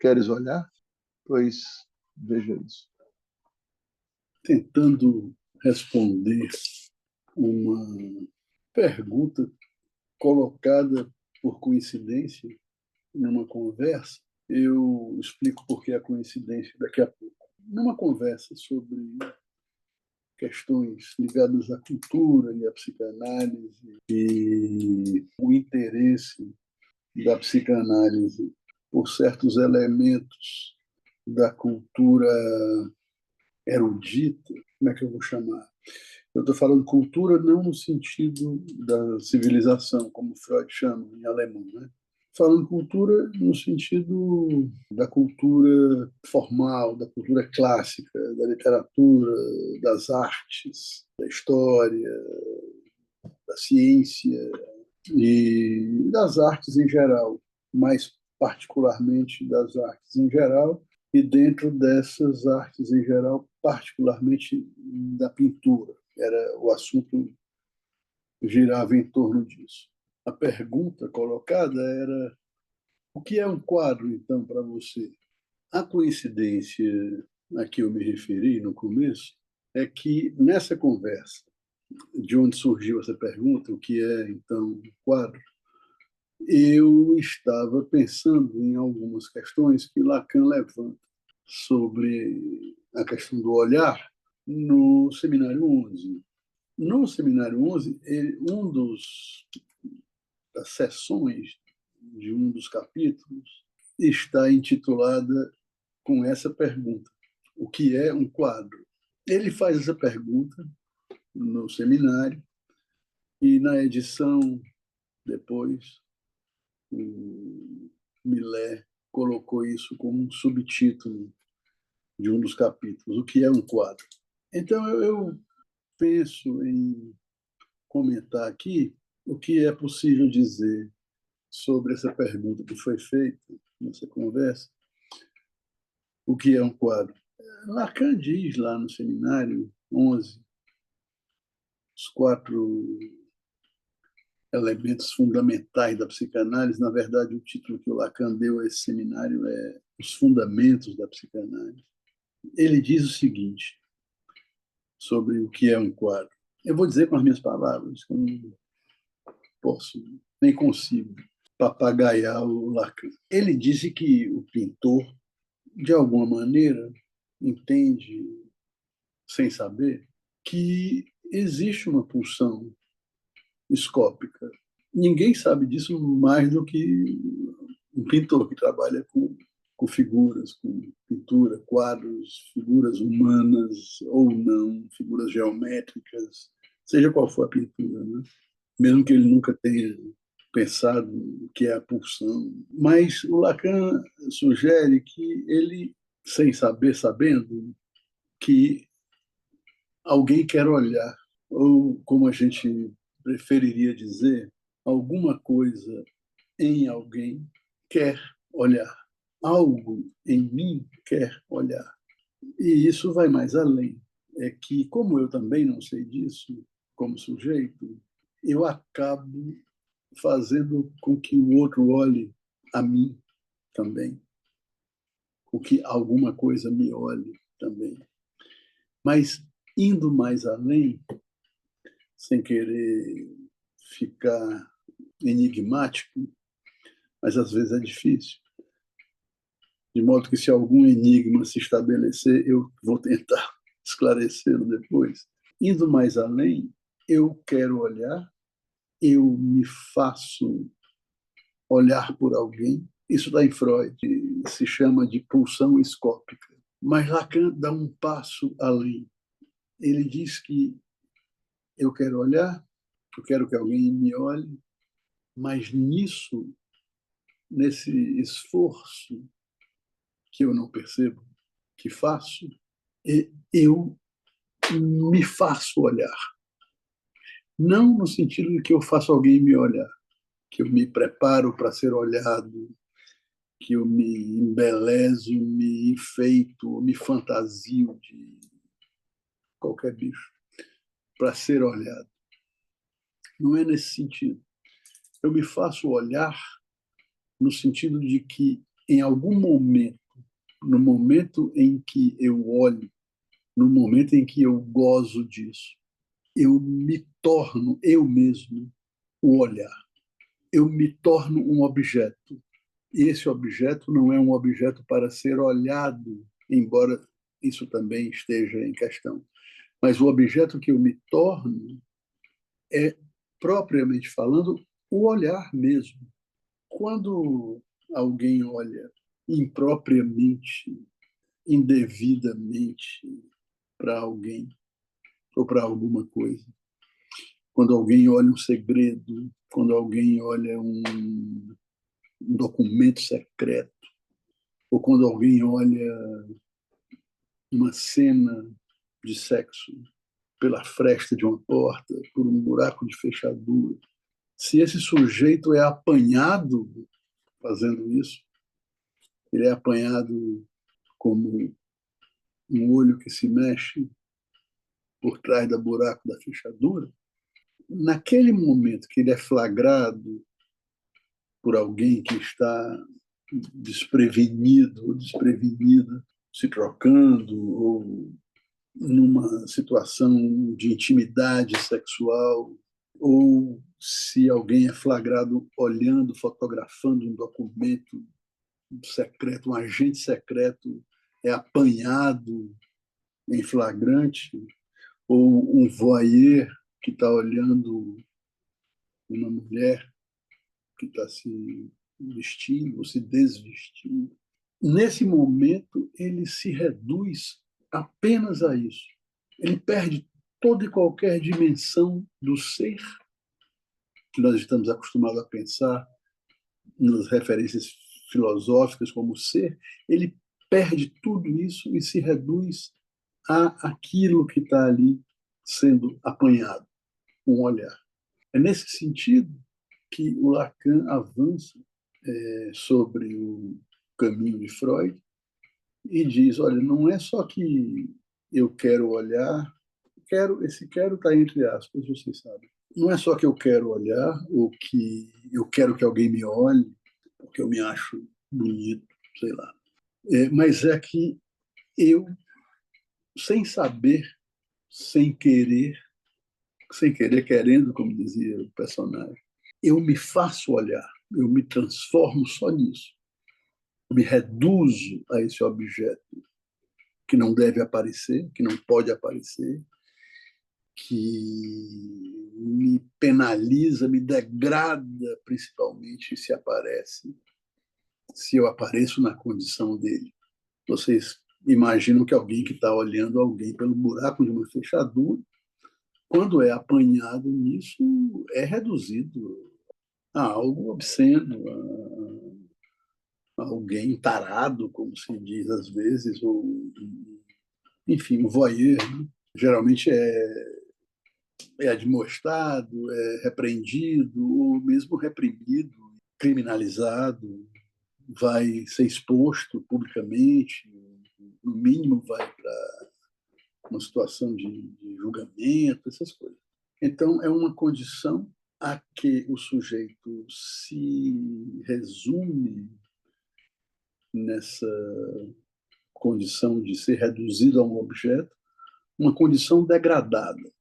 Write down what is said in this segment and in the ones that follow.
queres olhar? Pois veja isso. Tentando responder uma pergunta colocada por coincidência numa conversa, eu explico por que a coincidência daqui a pouco. Numa conversa sobre questões ligadas à cultura e à psicanálise e o interesse da psicanálise por certos elementos da cultura erudita, como é que eu vou chamar? Eu estou falando cultura não no sentido da civilização, como Freud chama em alemão, né? Falando cultura no sentido da cultura formal, da cultura clássica, da literatura, das artes, da história, da ciência e das artes em geral, mais particularmente das artes em geral, e dentro dessas artes em geral, particularmente da pintura. Era o assunto girava em torno disso. A pergunta colocada era: o que é um quadro, então, para você? A coincidência a que eu me referi no começo é que, nessa conversa, de onde surgiu essa pergunta, o que é, então, um quadro, eu estava pensando em algumas questões que Lacan levanta sobre a questão do olhar no Seminário 11. No Seminário 11, das sessões de um dos capítulos está intitulada com essa pergunta: o que é um quadro? Ele faz essa pergunta no seminário e na edição depois o Millet colocou isso como um subtítulo de um dos capítulos: o que é um quadro? Então eu penso em comentar aqui o que é possível dizer sobre essa pergunta que foi feita nessa conversa. O que é um quadro? Lacan diz lá no Seminário 11 os 4 elementos fundamentais da psicanálise. Na verdade, o título que o Lacan deu a esse seminário é Os Fundamentos da Psicanálise. Ele diz o seguinte sobre o que é um quadro. Eu vou dizer com as minhas palavras, que eu não posso, nem consigo papagaiar o Lacan. Ele disse que o pintor, de alguma maneira, entende, sem saber, que existe uma pulsão escópica. Ninguém sabe disso mais do que um pintor que trabalha com figuras, com pintura, quadros, figuras humanas ou não, figuras geométricas, seja qual for a pintura, né? Mesmo que ele nunca tenha pensado o que é a pulsão. Mas o Lacan sugere que ele, sem saber, sabendo, que alguém quer olhar, ou como a gente preferiria dizer, alguma coisa em alguém quer olhar. Algo em mim quer olhar. E isso vai mais além. É que, como eu também não sei disso, como sujeito, eu acabo fazendo com que o outro olhe a mim também, com que alguma coisa me olhe também. Mas, indo mais além, sem querer ficar enigmático, mas às vezes é difícil. De modo que, se algum enigma se estabelecer, eu vou tentar esclarecê-lo depois. Indo mais além, eu quero olhar, eu me faço olhar por alguém. Isso está em Freud, se chama de pulsão escópica. Mas Lacan dá um passo além. Ele diz que eu quero olhar, eu quero que alguém me olhe, mas nesse esforço que eu não percebo que faço, eu me faço olhar. Não no sentido de que eu faço alguém me olhar, que eu me preparo para ser olhado, que eu me embelezo, me enfeito, me fantasio de qualquer bicho para ser olhado. Não é nesse sentido. Eu me faço olhar no sentido de que em algum momento, no momento em que eu olho, no momento em que eu gozo disso, eu me torno eu mesmo o olhar. Eu me torno um objeto. E esse objeto não é um objeto para ser olhado, embora isso também esteja em questão. Mas o objeto que eu me torno é, propriamente falando, o olhar mesmo. Quando alguém olha impropriamente, indevidamente para alguém ou para alguma coisa, quando alguém olha um segredo, quando alguém olha um documento secreto, ou quando alguém olha uma cena de sexo pela fresta de uma porta, por um buraco de fechadura, se esse sujeito é apanhado fazendo isso, ele é apanhado como um olho que se mexe por trás do buraco da fechadura, naquele momento que ele é flagrado por alguém que está desprevenido ou desprevenida, se trocando ou numa situação de intimidade sexual, ou se alguém é flagrado olhando, fotografando um documento secreto, um agente secreto é apanhado em flagrante, ou um voyeur que está olhando uma mulher que está se vestindo ou se desvestindo. Nesse momento, ele se reduz apenas a isso. Ele perde toda e qualquer dimensão do ser que nós estamos acostumados a pensar nas referências filosóficas como ser. Ele perde tudo isso e se reduz a aquilo que está ali sendo apanhado, um olhar. É nesse sentido que o Lacan avança sobre o caminho de Freud e diz, olha, não é só que eu quero olhar, esse quero está entre aspas, vocês sabem. Não é só que eu quero olhar ou que eu quero que alguém me olhe, porque eu me acho bonito, sei lá. Mas é que eu, sem saber, sem querer, querendo, como dizia o personagem, eu me faço olhar, eu me transformo só nisso. Eu me reduzo a esse objeto que não deve aparecer, que não pode aparecer, que me penaliza, me degrada, principalmente se aparece, se eu apareço na condição dele. Vocês imaginam que alguém que está olhando alguém pelo buraco de uma fechadura, quando é apanhado nisso, é reduzido a algo obsceno, a alguém tarado, como se diz às vezes, ou, enfim, um voyeur, né? Geralmente é admoestado, é repreendido, ou mesmo reprimido, criminalizado, vai ser exposto publicamente, no mínimo vai para uma situação de julgamento, essas coisas. Então, é uma condição a que o sujeito se resume nessa condição de ser reduzido a um objeto, uma condição degradada.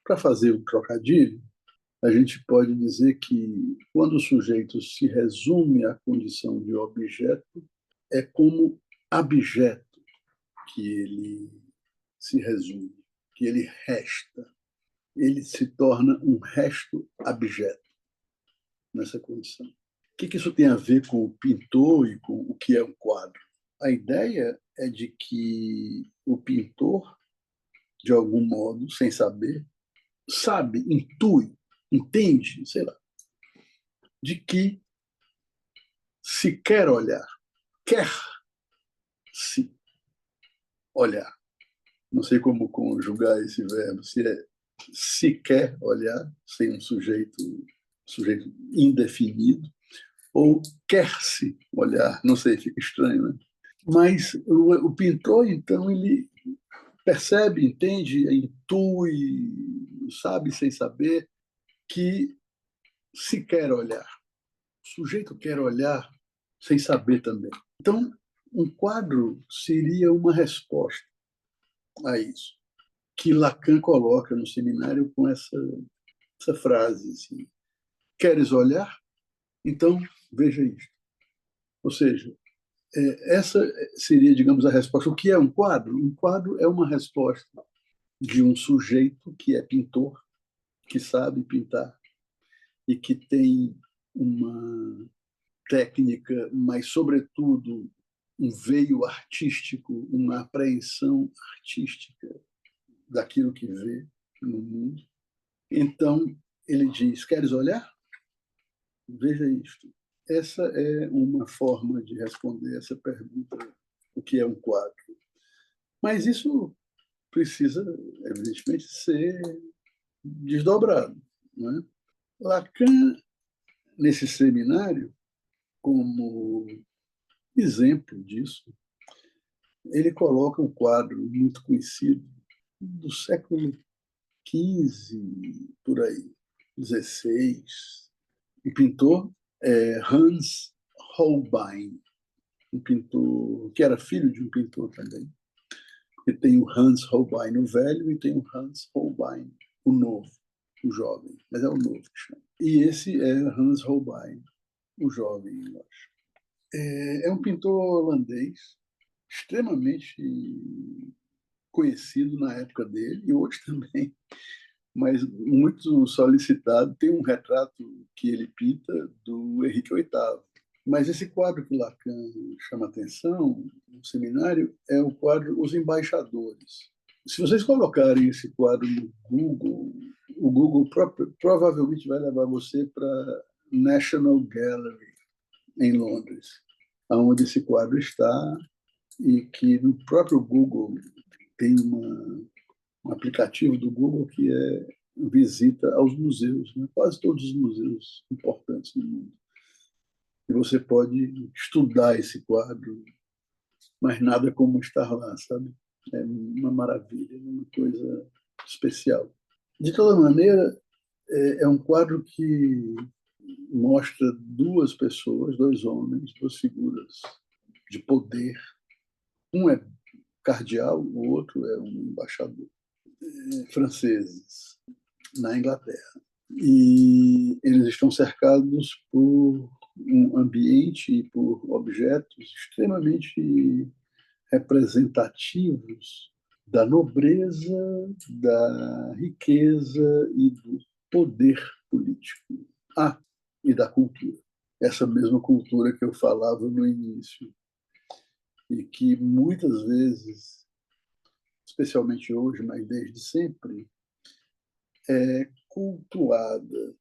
Para fazer o trocadilho, a gente pode dizer que quando o sujeito se resume à condição de objeto, é como abjeto que ele se resume, que ele resta. Ele se torna um resto abjeto nessa condição. O que isso tem a ver com o pintor e com o que é um quadro? A ideia é de que o pintor, de algum modo, sem saber, sabe, intui, entende, sei lá, de que se quer olhar, quer-se olhar. Não sei como conjugar esse verbo, se quer olhar, sem um sujeito indefinido, ou quer-se olhar, não sei, fica estranho, né? Mas o pintor, então, ele percebe, entende, intui, sabe sem saber que se quer olhar. O sujeito quer olhar sem saber também. Então, um quadro seria uma resposta a isso, que Lacan coloca no seminário com essa frase, assim, queres olhar? Então, veja isto. Ou seja, essa seria, digamos, a resposta. O que é um quadro? Um quadro é uma resposta de um sujeito que é pintor, que sabe pintar e que tem uma técnica, mas, sobretudo, um veio artístico, uma apreensão artística daquilo que vê no mundo. Então, ele diz: queres olhar? Veja isto. Essa é uma forma de responder essa pergunta: o que é um quadro? Mas isso precisa, evidentemente, ser desdobrado. Não é? Lacan, nesse seminário, como exemplo disso, ele coloca um quadro muito conhecido do século XV, por aí, XVI. O pintor é Hans Holbein, um pintor que era filho de um pintor também. Porque tem o Hans Holbein, o velho, e tem o Hans Holbein, o novo, o jovem, mas é o novo que chama. E esse é Hans Holbein, o jovem, eu acho. É um pintor holandês, extremamente conhecido na época dele, e hoje também, mas muito solicitado. Tem um retrato que ele pinta do Henrique VIII. Mas esse quadro que Lacan chama atenção no seminário é o quadro Os Embaixadores. Se vocês colocarem esse quadro no Google, o Google provavelmente vai levar você para National Gallery, em Londres, onde esse quadro está, e que no próprio Google tem um aplicativo do Google que é visita aos museus, né? Quase todos os museus importantes do mundo. E você pode estudar esse quadro, mas nada como estar lá, sabe? É uma maravilha, uma coisa especial. De toda maneira, é um quadro que mostra duas pessoas, dois homens, duas figuras de poder. Um é cardeal, o outro é um embaixador, franceses, na Inglaterra. E eles estão cercados por um ambiente e por objetos extremamente representativos da nobreza, da riqueza e do poder político. Ah, e da cultura. Essa mesma cultura que eu falava no início e que muitas vezes, especialmente hoje, mas desde sempre, é cultuada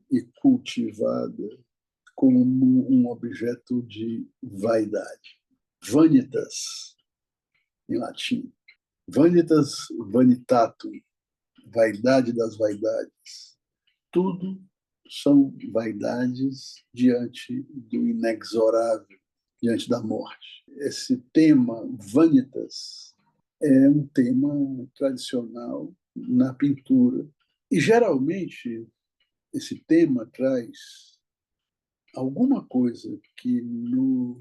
e cultivada como um objeto de vaidade. Vanitas, em latim. Vanitas vanitatum, vaidade das vaidades. Tudo são vaidades diante do inexorável, diante da morte. Esse tema, vanitas, é um tema tradicional na pintura. E, geralmente, esse tema traz alguma coisa que no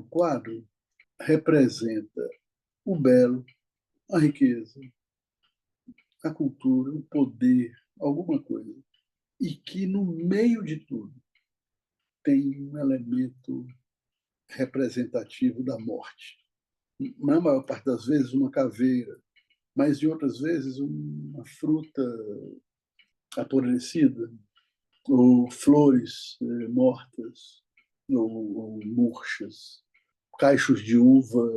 quadro representa o belo, a riqueza, a cultura, o poder, alguma coisa. E que no meio de tudo tem um elemento representativo da morte. Na maior parte das vezes, uma caveira, mas de outras vezes, uma fruta apodrecida, ou flores mortas, ou murchas, cachos de uva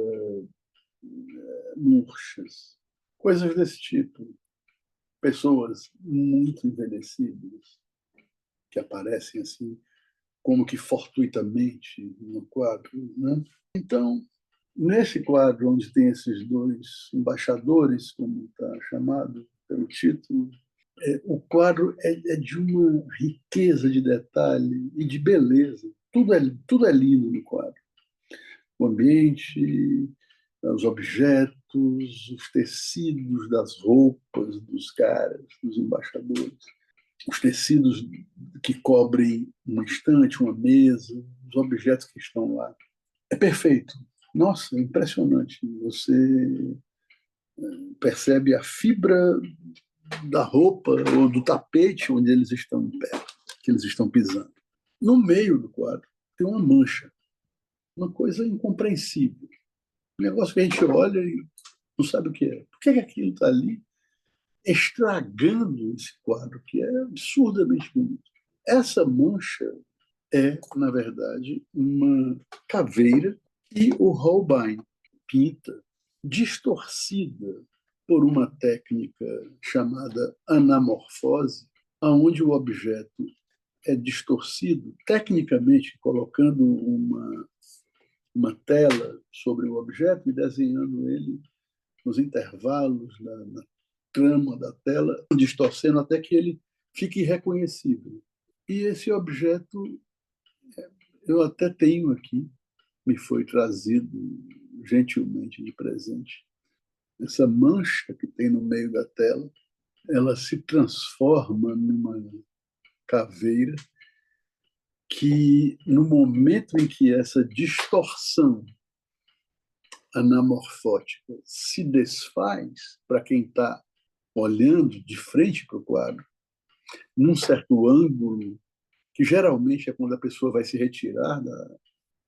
murchas, coisas desse tipo. Pessoas muito envelhecidas que aparecem assim, como que fortuitamente no quadro, né? Então, nesse quadro onde tem esses dois embaixadores, como está chamado pelo título, o quadro é de uma riqueza de detalhe e de beleza. Tudo é lindo no quadro. O ambiente, os objetos, os tecidos das roupas dos caras, dos embaixadores. os tecidos que cobrem uma estante, uma mesa, os objetos que estão lá. É perfeito. Nossa, é impressionante. Você percebe a fibra da roupa ou do tapete onde eles estão em pé, que eles estão pisando. No meio do quadro tem uma mancha, uma coisa incompreensível. Um negócio que a gente olha e não sabe o que é. Por que aquilo está ali estragando esse quadro, que é absurdamente bonito? Essa mancha é, na verdade, uma caveira que o Holbein pinta, distorcida por uma técnica chamada anamorfose, onde o objeto é distorcido, tecnicamente, colocando uma tela sobre o objeto e desenhando ele nos intervalos, na trama da tela, distorcendo até que ele fique irreconhecível. E esse objeto eu até tenho aqui, me foi trazido gentilmente de presente. Essa mancha que tem no meio da tela, ela se transforma numa caveira que, no momento em que essa distorção anamorfótica se desfaz para quem está olhando de frente para o quadro, num certo ângulo, que geralmente é quando a pessoa vai se retirar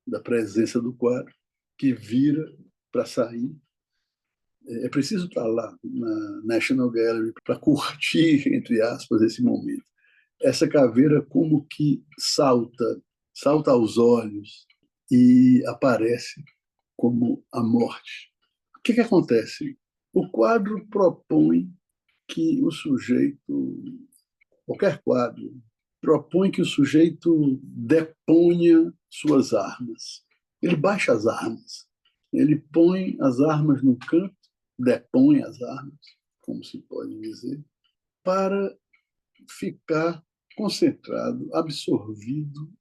da presença do quadro, que vira para sair. É preciso estar lá na National Gallery para curtir, entre aspas, esse momento. Essa caveira como que salta aos olhos e aparece como a morte. O que acontece? O quadro propõe que o sujeito, qualquer quadro, propõe que o sujeito deponha suas armas. Ele baixa as armas. Ele põe as armas no canto, depõe as armas, como se pode dizer, para ficar concentrado, absorvido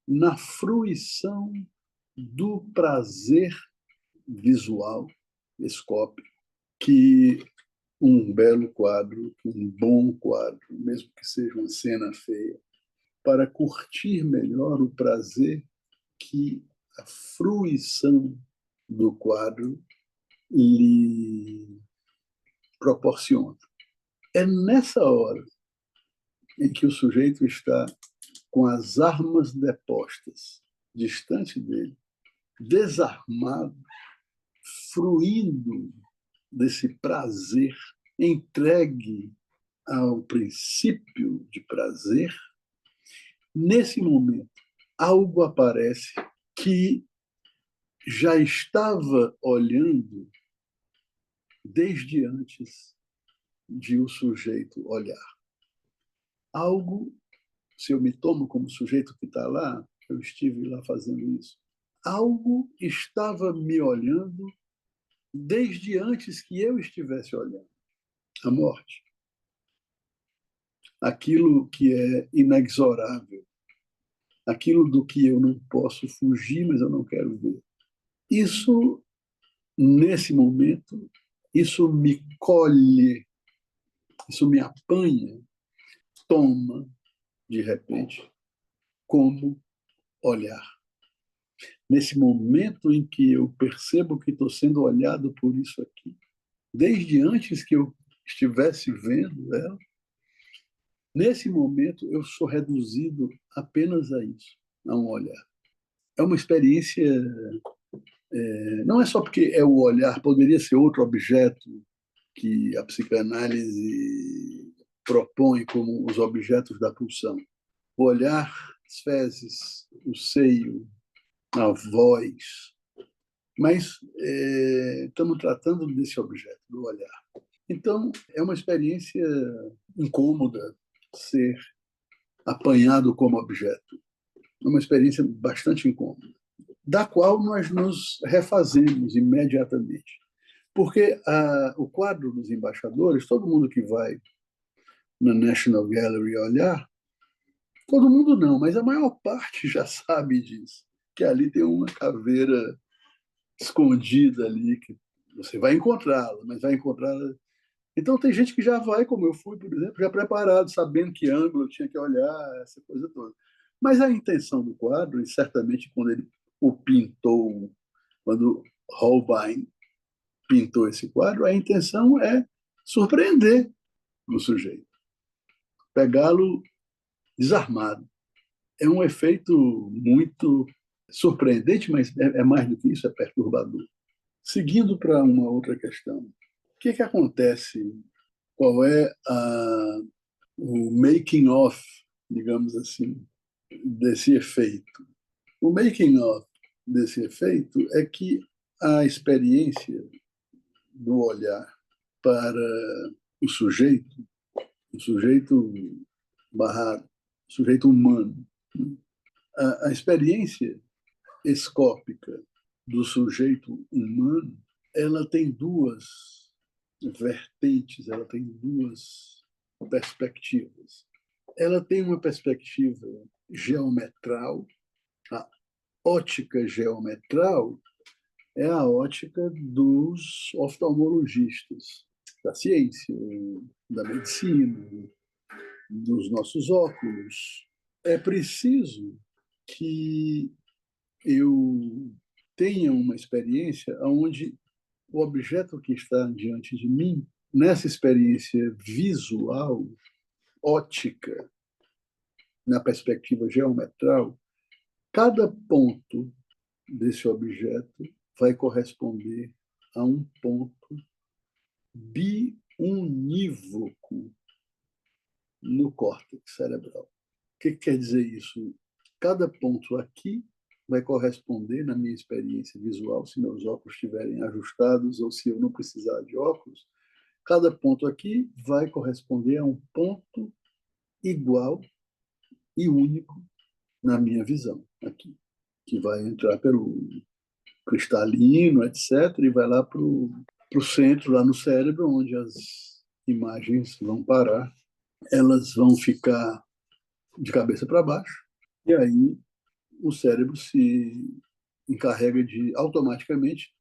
na fruição do prazer visual, escópico, que um belo quadro, um bom quadro, mesmo que seja uma cena feia, para curtir melhor o prazer que a fruição do quadro lhe proporciona. É nessa hora em que o sujeito está com as armas depostas, distante dele, desarmado, fruindo desse prazer, entregue ao princípio de prazer, nesse momento, algo aparece que já estava olhando desde antes de o sujeito olhar. Algo, se eu me tomo como sujeito que está lá, eu estive lá fazendo isso, algo estava me olhando desde antes que eu estivesse olhando. A morte. Aquilo que é inexorável. Aquilo do que eu não posso fugir, mas eu não quero ver. Isso, nesse momento, isso me colhe, isso me apanha, toma, de repente, como olhar. Nesse momento em que eu percebo que estou sendo olhado por isso aqui, desde antes que eu estivesse vendo ela, nesse momento eu sou reduzido apenas a isso, a um olhar. É uma experiência, não é só porque é o olhar, poderia ser outro objeto que a psicanálise propõe como os objetos da pulsão. O olhar, as fezes, o seio, a voz. Mas estamos tratando desse objeto, do olhar. Então, é uma experiência incômoda ser apanhado como objeto. É uma experiência bastante incômoda, da qual nós nos refazemos imediatamente. Porque o quadro dos embaixadores, todo mundo que vai na National Gallery olhar, todo mundo não, mas a maior parte já sabe disso, que ali tem uma caveira escondida ali, que você vai encontrá-la, mas vai encontrá-la Então, tem gente que já vai, como eu fui, por exemplo, já preparado, sabendo que ângulo eu tinha que olhar, essa coisa toda. Mas a intenção do quadro, e certamente quando ele o pintou, quando Holbein pintou esse quadro, a intenção é surpreender o sujeito, pegá-lo desarmado. É um efeito muito surpreendente, mas é mais do que isso, é perturbador. Seguindo para uma outra questão, o que acontece? Qual é o making of, digamos assim, desse efeito? O making of desse efeito é que a experiência do olhar para o sujeito barra, o sujeito humano, a experiência escópica do sujeito humano, ela tem duas vertentes, ela tem duas perspectivas. Ela tem uma perspectiva geometral, a ótica geometral é a ótica dos oftalmologistas, da ciência, da medicina, dos nossos óculos. É preciso que eu tenha uma experiência onde o objeto que está diante de mim, nessa experiência visual, ótica, na perspectiva geometral, cada ponto desse objeto vai corresponder a um ponto biunívoco no córtex cerebral. O que quer dizer isso? Cada ponto aqui vai corresponder, na minha experiência visual, se meus óculos estiverem ajustados ou se eu não precisar de óculos, cada ponto aqui vai corresponder a um ponto igual e único na minha visão, aqui, que vai entrar pelo cristalino, etc., e vai lá para o centro, lá no cérebro, onde as imagens vão parar. Elas vão ficar de cabeça para baixo, e aí o cérebro se encarrega de automaticamente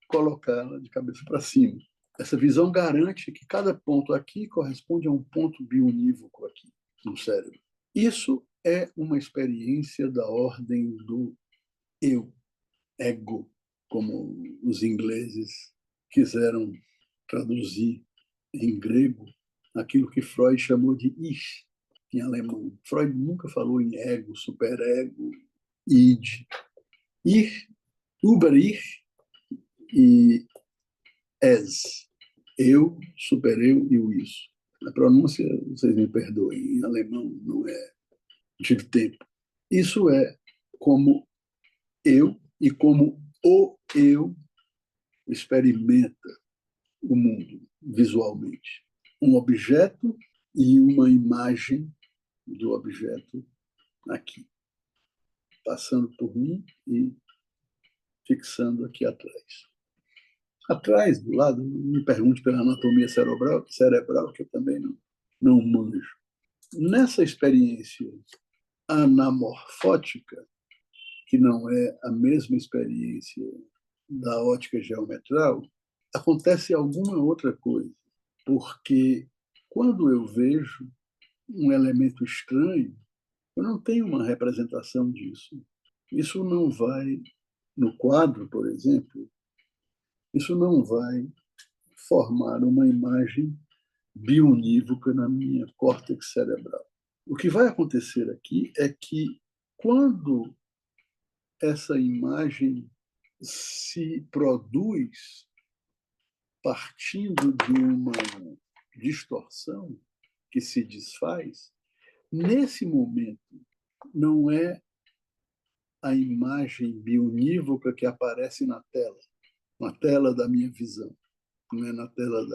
colocá-la de cabeça para cima. Essa visão garante que cada ponto aqui corresponde a um ponto biunívoco aqui no cérebro. Isso é uma experiência da ordem do eu, ego, como os ingleses quiseram traduzir em grego aquilo que Freud chamou de Ich, em alemão. Freud nunca falou em ego, superego, id. Ich, über-ich e es. Eu, supereu e o isso. A pronúncia, vocês me perdoem, em alemão não é, tive tempo. Isso é como eu e como o eu experimenta o mundo visualmente. Um objeto e uma imagem do objeto aqui, passando por mim e fixando aqui atrás. Atrás, do lado, não me pergunte pela anatomia cerebral que eu também não manjo. Nessa experiência anamorfótica, que não é a mesma experiência da ótica geometral, acontece alguma outra coisa, porque quando eu vejo um elemento estranho, eu não tenho uma representação disso. Isso não vai, no quadro, por exemplo, isso não vai formar uma imagem biunívoca na minha córtex cerebral. O que vai acontecer aqui é que, quando essa imagem se produz partindo de uma distorção que se desfaz, nesse momento não é a imagem biunívoca que aparece na tela da minha visão, não é na tela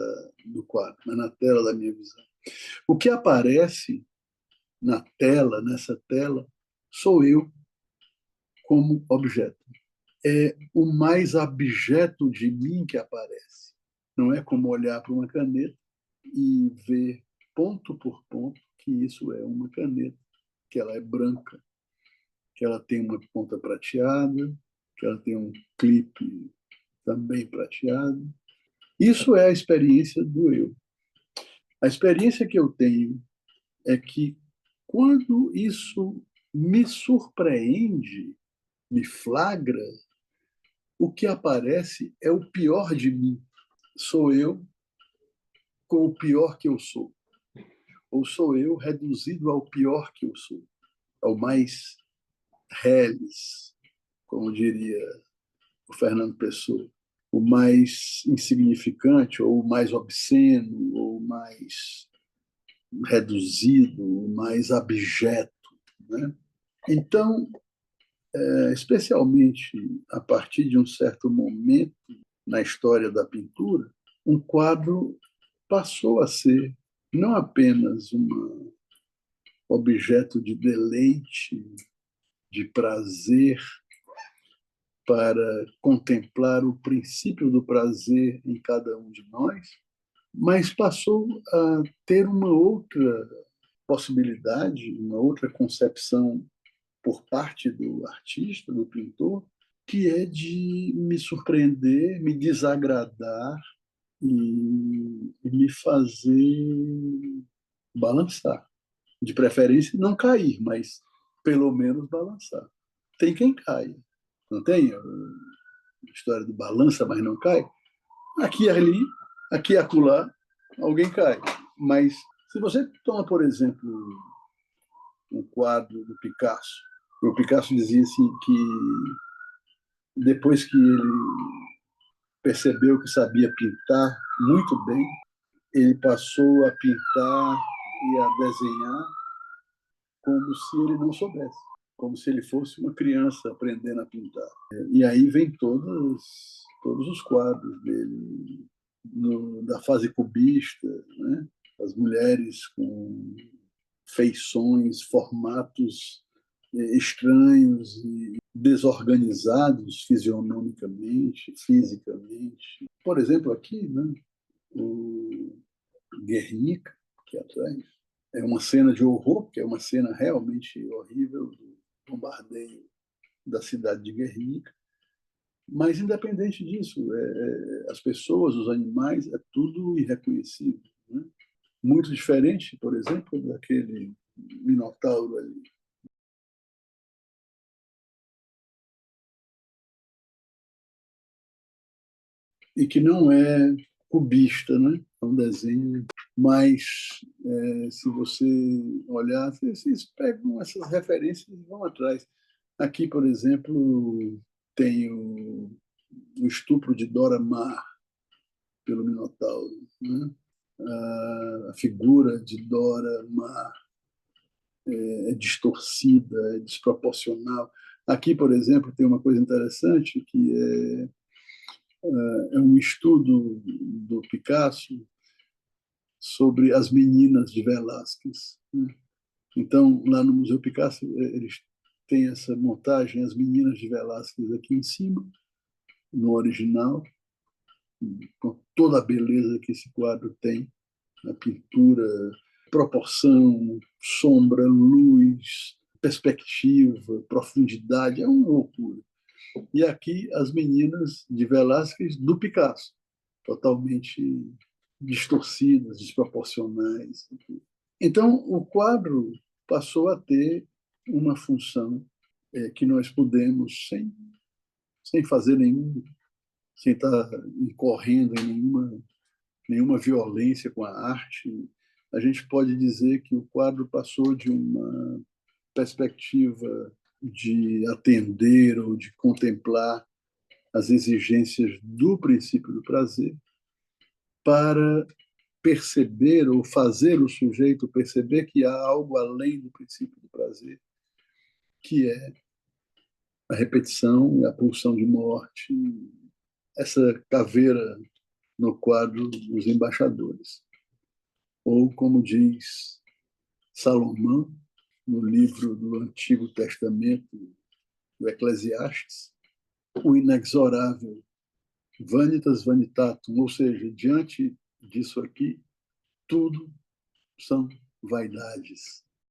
do quadro, mas na tela da minha visão. O que aparece na tela, nessa tela, sou eu como objeto. É o mais abjeto de mim que aparece. Não é como olhar para uma caneta e ver ponto por ponto que isso é uma caneta, que ela é branca, que ela tem uma ponta prateada, que ela tem um clipe também prateado. Isso é a experiência do eu. A experiência que eu tenho é que quando isso me surpreende, me flagra, o que aparece é o pior de mim. Sou eu com o pior que eu sou. Ou sou eu reduzido ao pior que eu sou, ao mais reles, como diria o Fernando Pessoa, o mais insignificante, ou o mais obsceno, ou o mais reduzido, o mais abjeto, né? Então, especialmente a partir de um certo momento na história da pintura, um quadro passou a ser não apenas um objeto de deleite, de prazer, para contemplar o princípio do prazer em cada um de nós, mas passou a ter uma outra possibilidade, uma outra concepção por parte do artista, do pintor, que é de me surpreender, me desagradar e me fazer balançar. De preferência, não cair, mas pelo menos balançar. Tem quem caia, não tem? A história do balança, mas não cai. Aqui e ali, aqui e acolá, alguém cai. Mas se você toma, por exemplo, um quadro do Picasso, o Picasso dizia assim que depois que ele percebeu que sabia pintar muito bem, ele passou a pintar e a desenhar como se ele não soubesse, como se ele fosse uma criança aprendendo a pintar. E aí vem todos os quadros dele, da fase cubista, né? As mulheres com feições, formatos estranhos e desorganizados fisionomicamente, fisicamente. Por exemplo, aqui, né, o Guernica, aqui atrás, é uma cena de horror, que é uma cena realmente horrível do bombardeio da cidade de Guernica. Mas, independente disso, as pessoas, os animais, é tudo irreconhecível. Né? Muito diferente, por exemplo, daquele minotauro ali. E que não é cubista, né? É um desenho, mas se você olhar, vocês pegam essas referências e vão atrás. Aqui, por exemplo, tem o estupro de Dora Maar pelo Minotauro, né? A figura de Dora Maar é distorcida, é desproporcional. Aqui, por exemplo, tem uma coisa interessante que é um estudo do Picasso sobre as meninas de Velázquez, né? Então, lá no Museu Picasso, eles têm essa montagem, as meninas de Velázquez aqui em cima, no original, com toda a beleza que esse quadro tem, a pintura, proporção, sombra, luz, perspectiva, profundidade, é uma loucura. E aqui as meninas de Velázquez do Picasso, totalmente distorcidas, desproporcionais. Então, o quadro passou a ter uma função que nós podemos, sem fazer nenhum, sem estar incorrendo em nenhuma violência com a arte, a gente pode dizer que o quadro passou de uma perspectiva de atender ou de contemplar as exigências do princípio do prazer para perceber ou fazer o sujeito perceber que há algo além do princípio do prazer, que é a repetição, a pulsão de morte, essa caveira no quadro dos embaixadores. Ou, como diz Salomão, no livro do Antigo Testamento, do Eclesiastes, o inexorável, vanitas vanitatum, ou seja, diante disso aqui, tudo são vaidades.